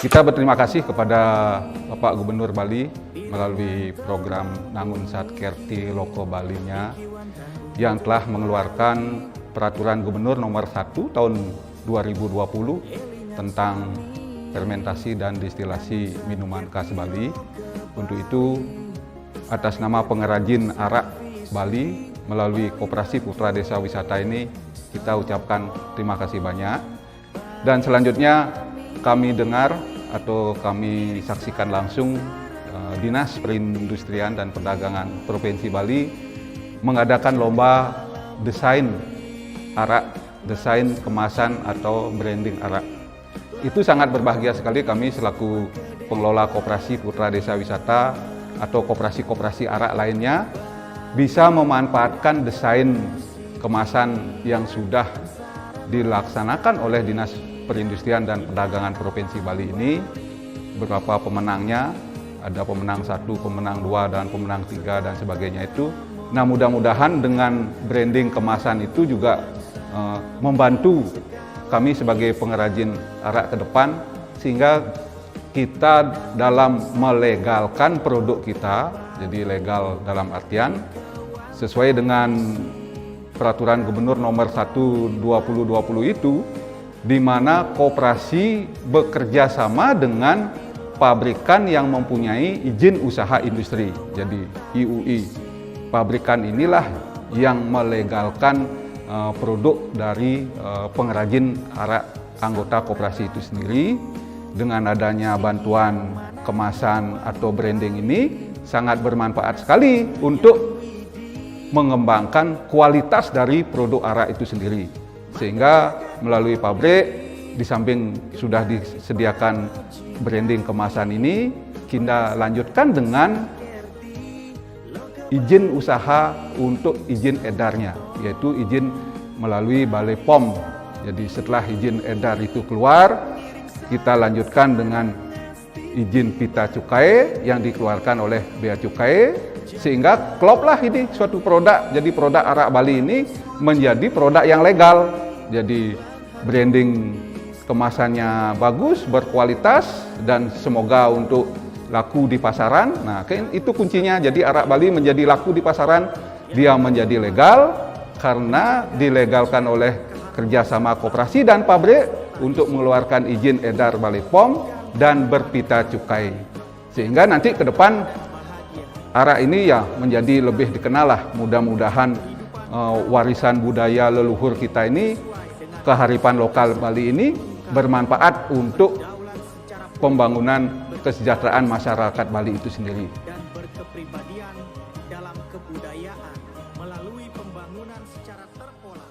Kita berterima kasih kepada Bapak Gubernur Bali melalui program Nangun Satkerti Loko Balinya yang telah mengeluarkan Peraturan Gubernur Nomor 1 Tahun 2020 tentang fermentasi dan distilasi minuman khas Bali. Untuk itu, atas nama pengrajin arak Bali melalui Koperasi Putra Desa Wisata ini, kita ucapkan terima kasih banyak. Dan selanjutnya kami dengar atau kami saksikan langsung Dinas Perindustrian dan Perdagangan Provinsi Bali mengadakan lomba desain arak, desain kemasan atau branding arak. Itu sangat berbahagia sekali kami selaku pengelola Koperasi Putra Desa Wisata atau koperasi-koperasi arak lainnya bisa memanfaatkan desain kemasan yang sudah dilaksanakan oleh Dinas Perindustrian dan Perdagangan Provinsi Bali ini. Beberapa pemenangnya, ada pemenang 1, pemenang 2, dan pemenang 3 dan sebagainya itu. Nah, mudah-mudahan dengan branding kemasan itu juga membantu kami sebagai pengrajin arak ke depan, sehingga kita dalam melegalkan produk kita, jadi legal dalam artian sesuai dengan Peraturan Gubernur Nomor 1 2020 itu, di mana koperasi bekerja sama dengan pabrikan yang mempunyai izin usaha industri, jadi IUI. Pabrikan inilah yang melegalkan produk dari pengrajin arak anggota koperasi itu sendiri. Dengan adanya bantuan kemasan atau branding ini sangat bermanfaat sekali untuk mengembangkan kualitas dari produk arak itu sendiri. Sehingga melalui pabrik, di samping sudah disediakan branding kemasan ini, kita lanjutkan dengan izin usaha untuk izin edarnya, yaitu izin melalui Balai POM. Jadi setelah izin edar itu keluar, kita lanjutkan dengan izin pita cukai yang dikeluarkan oleh Bea Cukai, sehingga kloplah ini suatu produk. Jadi produk arak Bali ini menjadi produk yang legal. Jadi branding kemasannya bagus, berkualitas, dan semoga untuk laku di pasaran. Nah, itu kuncinya. Jadi arak Bali menjadi laku di pasaran, dia menjadi legal karena dilegalkan oleh kerjasama koperasi dan pabrik untuk mengeluarkan izin edar Balai POM dan berpita cukai. Sehingga nanti ke depan arak ini ya menjadi lebih dikenal lah. Mudah-mudahan warisan budaya leluhur kita ini, kearifan lokal Bali ini bermanfaat untuk pembangunan kesejahteraan masyarakat Bali itu sendiri. Dan berkepribadian dalam kebudayaan melalui pembangunan secara terpola.